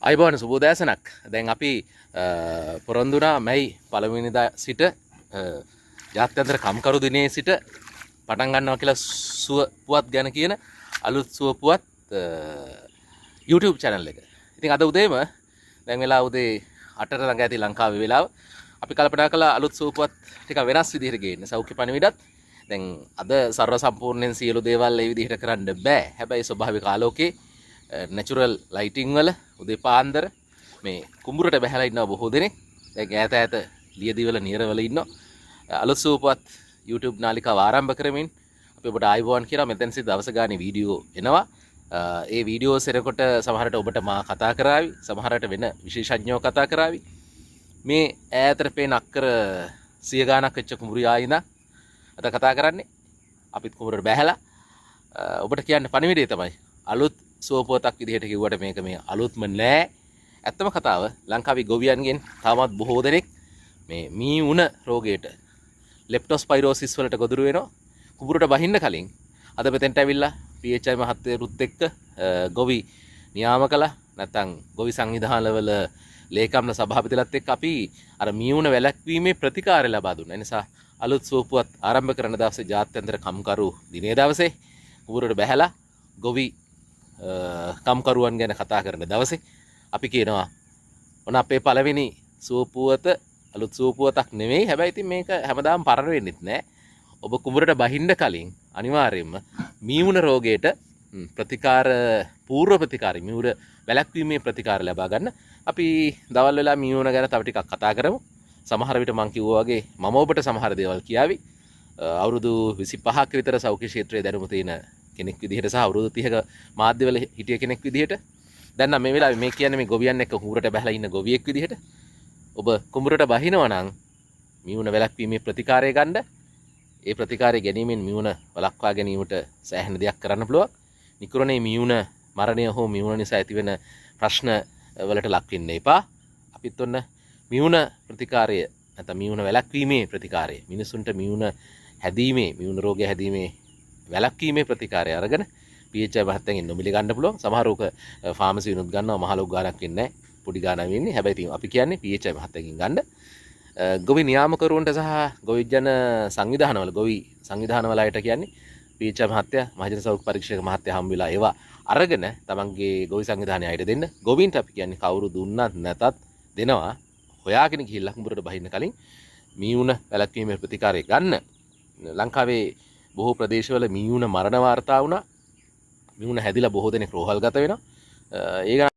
අයිබෝන සුබෝදෑසනක්. දැන් අපි පොරොන්දුනා මැයි පළවෙනිදා සිට ජාත්‍යන්තර කම්කරු දිනයේ සිට පටන් ගන්නවා කියලා සුව පුවත් ගැන කියන අලුත් සුව පුවත් YouTube channel එක. ඉතින් අද උදේම දැන් වෙලා උදේ 8ට ළඟ ඇති ලංකාවේ වෙලාව අපි කල්පනා කළා අලුත් සුව පුවත් ටික වෙනස් විදිහට ගේන්න. සෞඛ්‍ය පණිවිඩත් දැන් අද ਸਰව සම්පූර්ණයෙන් සියලු දේවල් ඒ විදිහට කරන්න බෑ. හැබැයි ස්වභාවික ආලෝකයේ නැචුරල් ලයිටිං වල උදේ පාන්දර මේ කුඹුරට බැහැලා ඉන්නවා බොහෝ දෙනෙක්. දැන් ඈත ලියදිවල නියරවල ඉන්නවා. අලුත් සූපවත් YouTube නාලිකාව ආරම්භ කරමින් අපි ඔබට ආයිබෝන් කියලා මෙතෙන් සිට දවස ගානේ වීඩියෝ එනවා. ඒ වීඩියෝ සෙරකොට සමහරට ඔබට මා කතා කරાવી, සමහරට වෙන විශේෂඥයෝ කතා කරાવી. මේ ඈතට පේන අක්කර 100 ගාණක් වෙච්ච කුඹුරිය ආයිනා අද කතා කරන්නේ. අපිත් කුඹුරට බැහැලා ඔබට කියන්න පණිවිඩය තමයි අලුත් සුවපුවතක් විදිහට කිව්වට මේක මේ අලුත්ම නෑ. ඇත්තම කතාව ලංකාවේ ගොවියන්ගෙන් තාමත් බොහෝ දෙනෙක් මේ මී උණ රෝගයට ලෙප්ටොස්පයිරෝසිස් වලට ගොදුරු වෙනවා. කුඹුරට බහින්න කලින් අද මෙතෙන්ට ඇවිල්ලා PHI මහත්තයරුත් එක්ක ගොවි නියාමකලා නැත්නම් ගොවි සංවිධානවල ලේකම්න සභාපතිලත් එක්ක අපි අර මී උණ වැළැක්වීමේ ප්‍රතිකාරය ලබා දුන්නා. ඒ නිසා අලුත් සුවපුවත් ආරම්භ කරන දවසේ ජාත්‍යන්තර කම්කරු දිනේ දවසේ කුඹුරට බැහැලා ගොවි කම්කරුවන් ගැන කතා කරන දවසේ අපි කියනවා ඔන්න අපේ පළවෙනි සුවපුවත අලුත් සුවපුවතක් නෙමෙයි. හැබැයි ඉතින් මේක හැමදාම පරණ වෙන්නෙත් නෑ. ඔබ කුඹුරට බහින්න කලින් අනිවාර්යයෙන්ම මීමුණ රෝගයට ප්‍රතිකාර පූර්ව ප්‍රතිකාර මීමුණ වැළැක්වීමේ ප්‍රතිකාර ලබා ගන්න. අපි දවල් වෙලා මීමුණ ගැන තව ටිකක් කතා කරමු. සමහර විට මම කිව්වා වගේ මම ඔබට සමහර දේවල් කියාවි. අවුරුදු 25ක විතර සෞඛ්‍ය ක්ෂේත්‍රයේ දැනුම තියෙන කෙනෙක් විදිහට සහ අවුරුදු 30ක මාධ්‍යවල හිටිය කෙනෙක් විදිහට දැන් නම් මේ වෙලාවේ මේ කියන්නේ මේ ගොවියන් එක්ක කුඹුරට බහලා ඉන්න ගොවියෙක් විදිහට ඔබ කුඹුරට බහිනවා නම් මියුණ වැළැක්වීමේ ප්‍රතිකාරය ගන්න. ඒ ප්‍රතිකාරය ගැනීමෙන් මියුණ වළක්වා ගැනීමට සෑහෙන දෙයක් කරන්න පුළුවන්. නිකරුණේ මියුණ මරණය හෝ මියුණ නිසා ඇතිවෙන ප්‍රශ්න වලට ලක් වෙන්න එපා. අපිත් ඔන්න මියුණ ප්‍රතිකාරය නැත්නම් මියුණ වැළැක්වීමේ ප්‍රතිකාරය මිනිසුන්ට මියුණ හැදීමේ මියුණ රෝගය හැදීමේ වැළැක්වීමේ ප්‍රතිකාරය අරගෙන PHI මහත්තයන්ගෙන් නොමිලේ ගන්න පුළුවන්. සමහරවක ෆාමසි විනුත් ගන්නවා මහ ලොකු ගාණක් වෙන්නේ නැහැ. පොඩි ගාණක් වෙන්නේ. හැබැයි ඉතින් අපි කියන්නේ PHI මහත්තයන්ගෙන් ගන්න. ගොවි නියාමකරුවන්ට සහ ගොවි ජන සංවිධානවල ගොවි සංවිධානවල අයට කියන්නේ PHI මහත්තයා මහජන සෞඛ්‍ය පරීක්ෂක මහත්තයා හම් වෙලා ඒවා අරගෙන තමන්ගේ ගොවි සංවිධානය අයට දෙන්න. ගොවීන්ට අපි කියන්නේ කවුරු දුන්නත් නැතත් දෙනවා. හොයාගෙන ගිහිල්ලා කුඹුරට බහින්න කලින් මීඋණ වැළැක්වීමේ ප්‍රතිකාරය ගන්න. ලංකාවේ බොහෝ ප්‍රදේශවල මීඋණ මරණ වාර්තා වුණා. මීඋණ හැදිලා බොහෝ දෙනෙක් රෝහල්ගත වෙනවා. ඒ